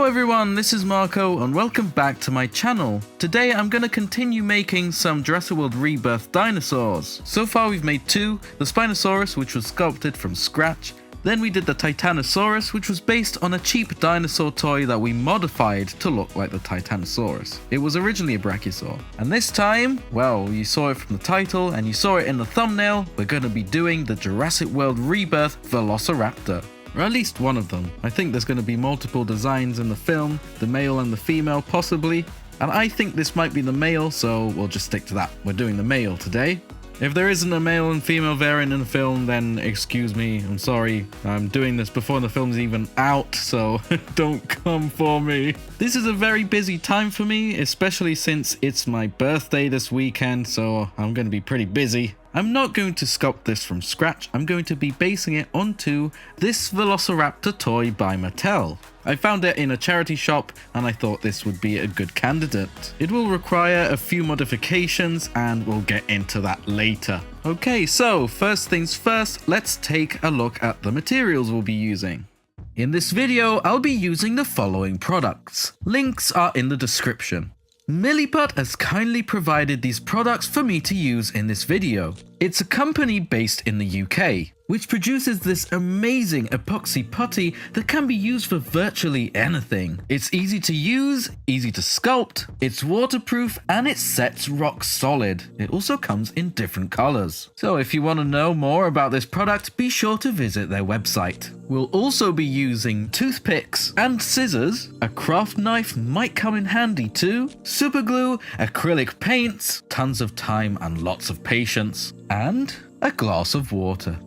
everyone, this is Marco and welcome back to my channel. Today I'm going to continue making some Jurassic World Rebirth dinosaurs. So far we've made two, the Spinosaurus which was sculpted from scratch, then we did the Titanosaurus which was based on a cheap dinosaur toy that we modified to look like the Titanosaurus. It was originally a Brachiosaur. And this time, well, you saw it from the title and you saw it in the thumbnail, we're going to be doing the Jurassic World Rebirth VELOCIRAPTOR. Or at least one of them. I think there's going to be multiple designs in the film, the male and the female possibly, and I think this might be the male, so we'll just stick to that. We're doing the male today. If there isn't a male and female variant in the film, then excuse me, I'm sorry. I'm doing this before the film's even out, so don't come for me. This is a very busy time for me, especially since it's my birthday this weekend, so I'm going to be pretty busy. I'm not going to sculpt this from scratch, I'm going to be basing it onto this VELOCIRAPTOR toy by Mattel. I found it in a charity shop and I thought this would be a good candidate. It will require a few modifications and we'll get into that later. Okay, so first things first, let's take a look at the materials we'll be using. In this video, I'll be using the following products. Links are in the description. Milliput has kindly provided these products for me to use in this video. It's a company based in the UK, which produces this amazing epoxy putty that can be used for virtually anything. It's easy to use, easy to sculpt, it's waterproof, and it sets rock solid. It also comes in different colors. So if you want to know more about this product, be sure to visit their website. We'll also be using toothpicks and scissors. A craft knife might come in handy too. Super glue, acrylic paints, tons of time and lots of patience, and a glass of water.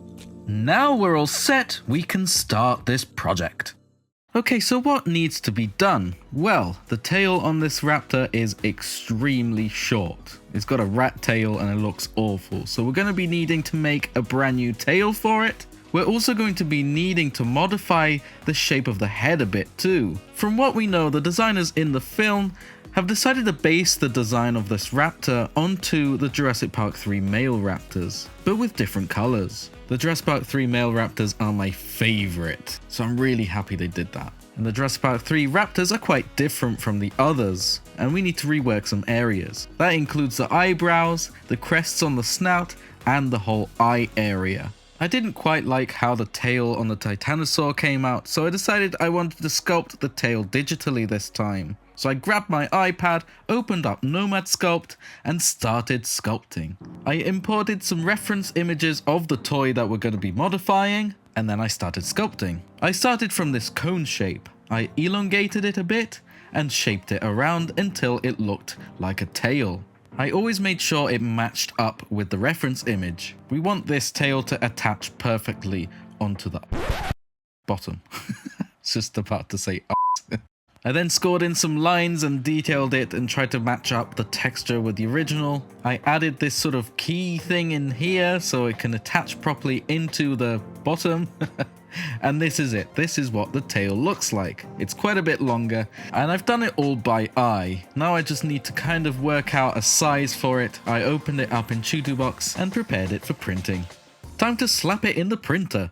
Now we're all set, we can start this project. Okay, so what needs to be done? Well, the tail on this raptor is extremely short. It's got a rat tail and it looks awful. So we're going to be needing to make a brand new tail for it. We're also going to be needing to modify the shape of the head a bit too. From what we know, the designers in the film have decided to base the design of this raptor onto the Jurassic Park 3 male raptors, but with different colors. The Jurassic Park 3 male raptors are my favorite, so I'm really happy they did that. And the Jurassic Park 3 raptors are quite different from the others, and we need to rework some areas. That includes the eyebrows, the crests on the snout, and the whole eye area. I didn't quite like how the tail on the Titanosaur came out, so I decided I wanted to sculpt the tail digitally this time. So I grabbed my iPad, opened up Nomad Sculpt, and started sculpting. I imported some reference images of the toy that we're going to be modifying, and then I started sculpting. I started from this cone shape. I elongated it a bit, and shaped it around until it looked like a tail. I always made sure it matched up with the reference image. We want this tail to attach perfectly onto the bottom. Just about to say I then scored in some lines and detailed it and tried to match up the texture with the original. I added this sort of key thing in here so it can attach properly into the bottom. And this is it. This is what the tail looks like. It's quite a bit longer and I've done it all by eye. Now I just need to kind of work out a size for it. I opened it up in Box and prepared it for printing. Time to slap it in the printer.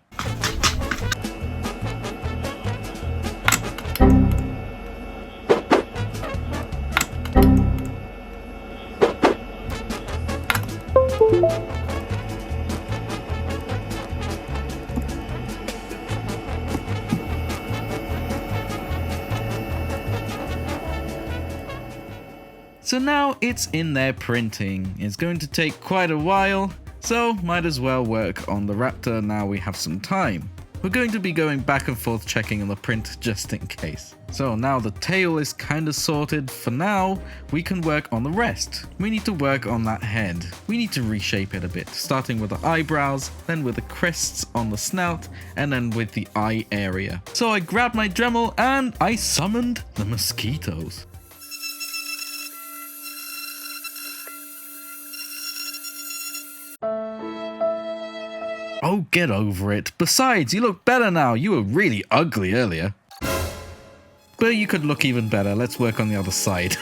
So now it's in there printing. It's going to take quite a while, so might as well work on the raptor now we have some time. We're going to be going back and forth checking on the print just in case. So now the tail is kind of sorted. For now, we can work on the rest. We need to work on that head. We need to reshape it a bit, starting with the eyebrows, then with the crests on the snout, and then with the eye area. So I grabbed my Dremel and I summoned the mosquitoes. Oh, get over it. Besides, you look better now. You were really ugly earlier. But you could look even better. Let's work on the other side.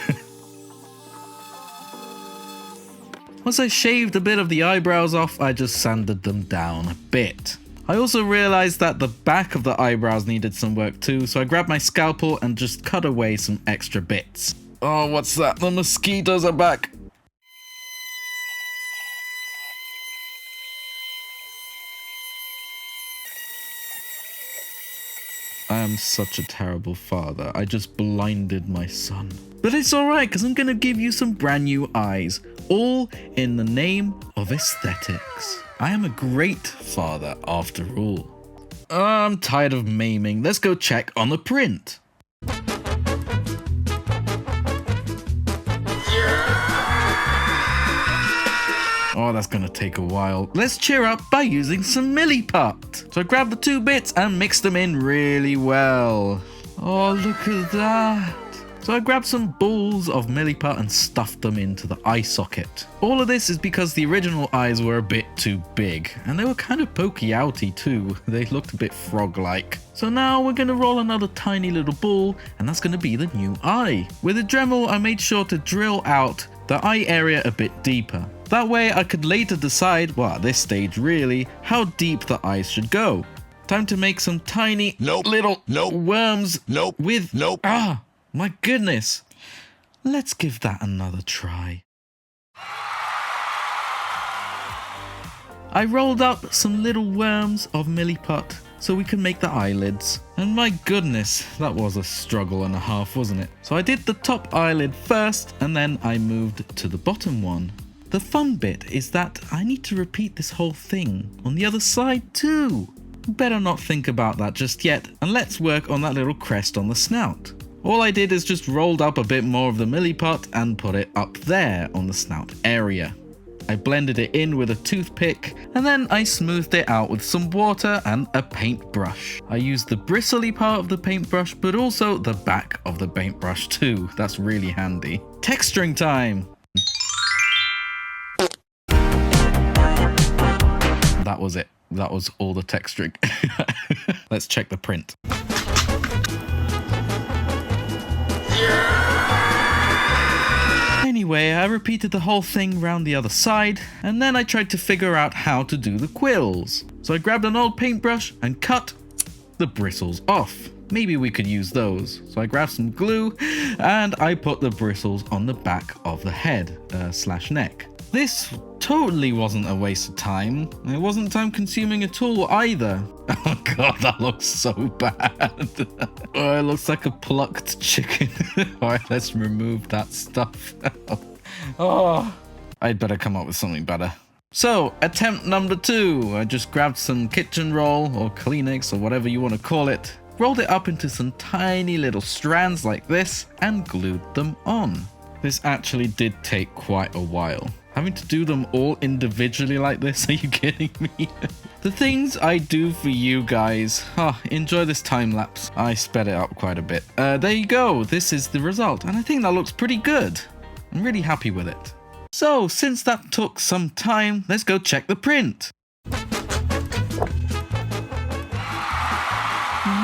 Once I shaved a bit of the eyebrows off, I just sanded them down a bit. I also realized that the back of the eyebrows needed some work too, so I grabbed my scalpel and just cut away some extra bits. Oh, what's that? The mosquitoes are back. I am such a terrible father. I just blinded my son. But it's alright, because I'm going to give you some brand new eyes. All in the name of aesthetics. I am a great father after all. I'm tired of maiming. Let's go check on the print. Oh, that's gonna take a while. Let's cheer up by using some Milliput. So I grabbed the 2 bits and mixed them in really well. Oh, look at that. So I grabbed some balls of Milliput and stuffed them into the eye socket. All of this is because the original eyes were a bit too big, and they were kind of pokey outy too. They looked a bit frog-like. So now we're gonna roll another tiny little ball, and that's gonna be the new eye. With a Dremel, I made sure to drill out the eye area a bit deeper. That way I could later decide, well at this stage really, how deep the eyes should go. Time to make some tiny little worms with ah, my goodness. Let's give that another try. I rolled up some little worms of Milliput so we can make the eyelids. And my goodness, that was a struggle and a half, wasn't it? So I did the top eyelid first and then I moved to the bottom one. The fun bit is that I need to repeat this whole thing on the other side too. Better not think about that just yet, and let's work on that little crest on the snout. All I did is just rolled up a bit more of the Milliput and put it up there on the snout area. I blended it in with a toothpick and then I smoothed it out with some water and a paintbrush. I used the bristly part of the paintbrush but also the back of the paintbrush too. That's really handy. Texturing time! That was it. That was all the texturing. Let's check the print. Anyway, I repeated the whole thing round the other side, and then I tried to figure out how to do the quills. So I grabbed an old paintbrush and cut the bristles off. Maybe we could use those. So I grabbed some glue and I put the bristles on the back of the head / neck. This totally wasn't a waste of time. It wasn't time consuming at all either. Oh god, that looks so bad. Oh, it looks like a plucked chicken. Alright, let's remove that stuff. Oh, I'd better come up with something better. So, attempt number 2. I just grabbed some kitchen roll or Kleenex or whatever you want to call it, rolled it up into some tiny little strands like this and glued them on. This actually did take quite a while. Having to do them all individually like this, are you kidding me? The things I do for you guys. Enjoy this time lapse. I sped it up quite a bit. There you go. This is the result. And I think that looks pretty good. I'm really happy with it. So, since that took some time, let's go check the print.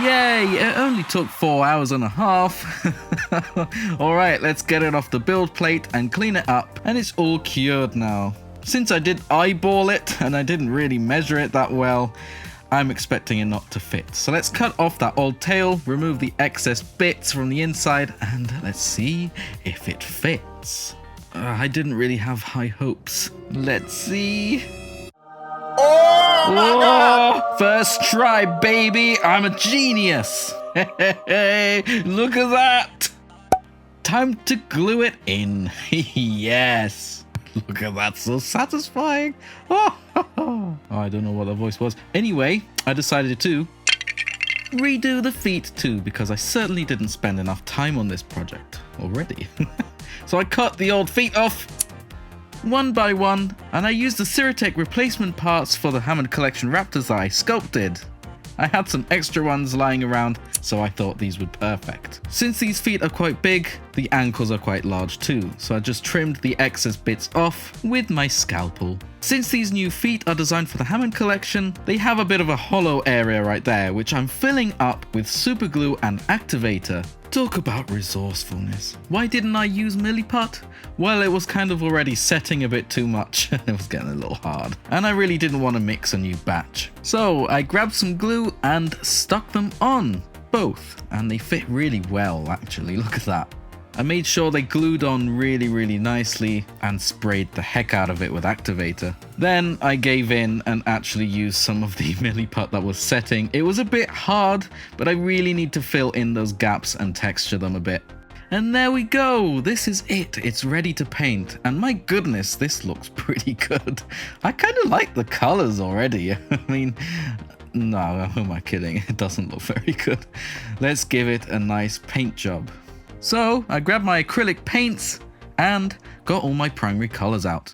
Yay, it only took 4 hours and a half. Alright, let's get it off the build plate and clean it up, and it's all cured now. Since I did eyeball it and I didn't really measure it that well, I'm expecting it not to fit. So let's cut off that old tail, remove the excess bits from the inside, and let's see if it fits. I didn't really have high hopes. Let's see. Oh my God! First try, baby! I'm a genius! Hey, look at that! Time to glue it in. Yes! Look at that, so satisfying! Oh, I don't know what that voice was. Anyway, I decided to redo the feet too, because I certainly didn't spend enough time on this project already. So I cut the old feet off one by one, and I used the Ceratec replacement parts for the Hammond Collection Raptor's Eye sculpted. I had some extra ones lying around, so I thought these would perfect. Since these feet are quite big, the ankles are quite large too, so I just trimmed the excess bits off with my scalpel. Since these new feet are designed for the Hammond collection, they have a bit of a hollow area right there, which I'm filling up with super glue and activator. Talk about resourcefulness. Why didn't I use Milliput? Well, it was kind of already setting a bit too much. It was getting a little hard. And I really didn't want to mix a new batch. So I grabbed some glue and stuck them on. Both. And they fit really well, actually. Look at that. I made sure they glued on really nicely and sprayed the heck out of it with activator. Then I gave in and actually used some of the Milliput that was setting. It was a bit hard, but I really need to fill in those gaps and texture them a bit. And there we go, this is it, it's ready to paint, and my goodness, this looks pretty good. I kind of like the colors already. I mean, no, who am I kidding? It doesn't look very good. Let's give it a nice paint job. So I grabbed my acrylic paints and got all my primary colors out.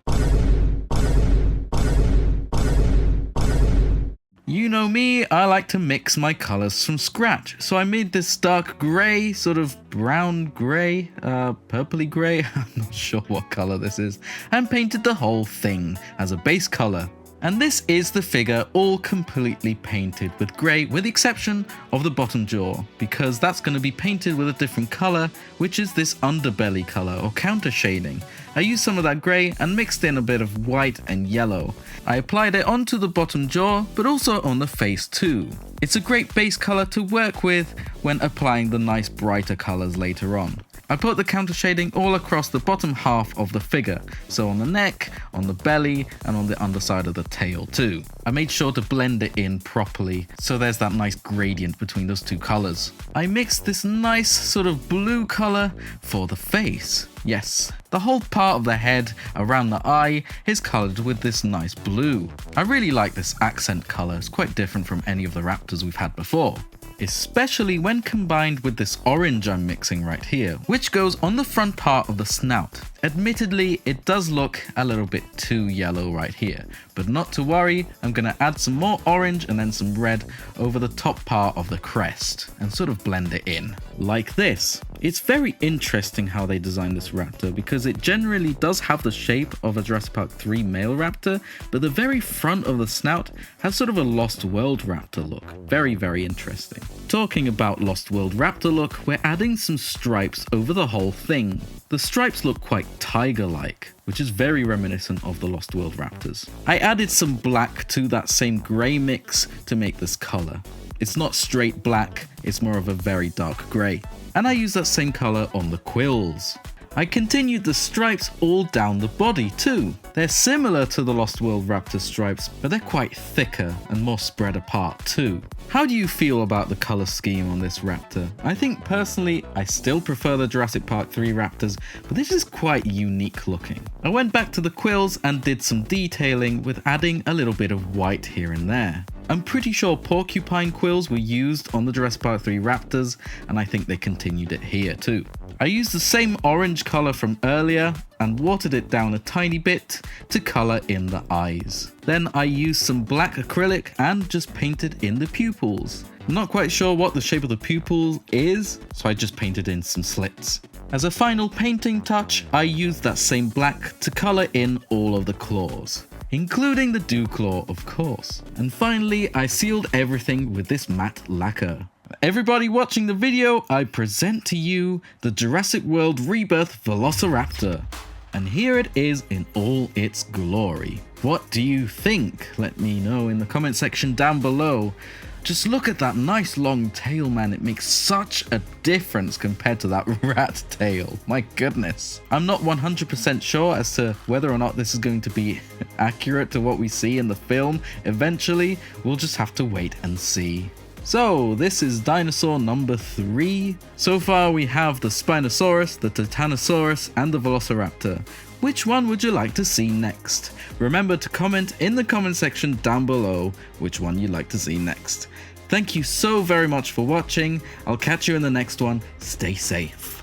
You know me, I like to mix my colors from scratch. So I made this dark gray, sort of brown gray, purpley gray, I'm not sure what color this is, and painted the whole thing as a base color. And this is the figure all completely painted with grey, with the exception of the bottom jaw, because that's going to be painted with a different colour, which is this underbelly colour or counter shading. I used some of that grey and mixed in a bit of white and yellow. I applied it onto the bottom jaw, but also on the face too. It's a great base colour to work with when applying the nice brighter colours later on. I put the counter shading all across the bottom half of the figure, so on the neck, on the belly, and on the underside of the tail too. I made sure to blend it in properly, so there's that nice gradient between those two colours. I mixed this nice sort of blue colour for the face. Yes, the whole part of the head around the eye is coloured with this nice blue. I really like this accent colour, it's quite different from any of the raptors we've had before. Especially when combined with this orange I'm mixing right here, which goes on the front part of the snout. Admittedly, it does look a little bit too yellow right here, but not to worry, I'm going to add some more orange and then some red over the top part of the crest and sort of blend it in, like this. It's very interesting how they designed this raptor because it generally does have the shape of a Jurassic Park 3 male raptor, but the very front of the snout has sort of a Lost World raptor look. Very interesting. Talking about Lost World raptor look, we're adding some stripes over the whole thing. The stripes look quite tiger-like, which is very reminiscent of the Lost World raptors. I added some black to that same grey mix to make this colour. It's not straight black, it's more of a very dark grey. And I used that same colour on the quills. I continued the stripes all down the body too. They're similar to the Lost World raptor stripes, but they're quite thicker and more spread apart too. How do you feel about the colour scheme on this raptor? I think personally, I still prefer the Jurassic Park 3 raptors, but this is quite unique looking. I went back to the quills and did some detailing with adding a little bit of white here and there. I'm pretty sure porcupine quills were used on the Jurassic Park 3 raptors, and I think they continued it here too. I used the same orange colour from earlier and watered it down a tiny bit to colour in the eyes. Then I used some black acrylic and just painted in the pupils. I'm not quite sure what the shape of the pupils is, so I just painted in some slits. As a final painting touch, I used that same black to colour in all of the claws, including the dew claw of course. And finally, I sealed everything with this matte lacquer. Everybody watching the video, I present to you the Jurassic World Rebirth VELOCIRAPTOR. And here it is in all its glory. What do you think? Let me know in the comment section down below. Just look at that nice long tail, man. It makes such a difference compared to that rat tail. My goodness. I'm not 100% sure as to whether or not this is going to be accurate to what we see in the film. Eventually, we'll just have to wait and see. So this is dinosaur number 3. So far we have the Spinosaurus, the Titanosaurus, and the VELOCIRAPTOR. Which one would you like to see next? Remember to comment in the comment section down below which one you'd like to see next. Thank you so very much for watching. I'll catch you in the next one. Stay safe.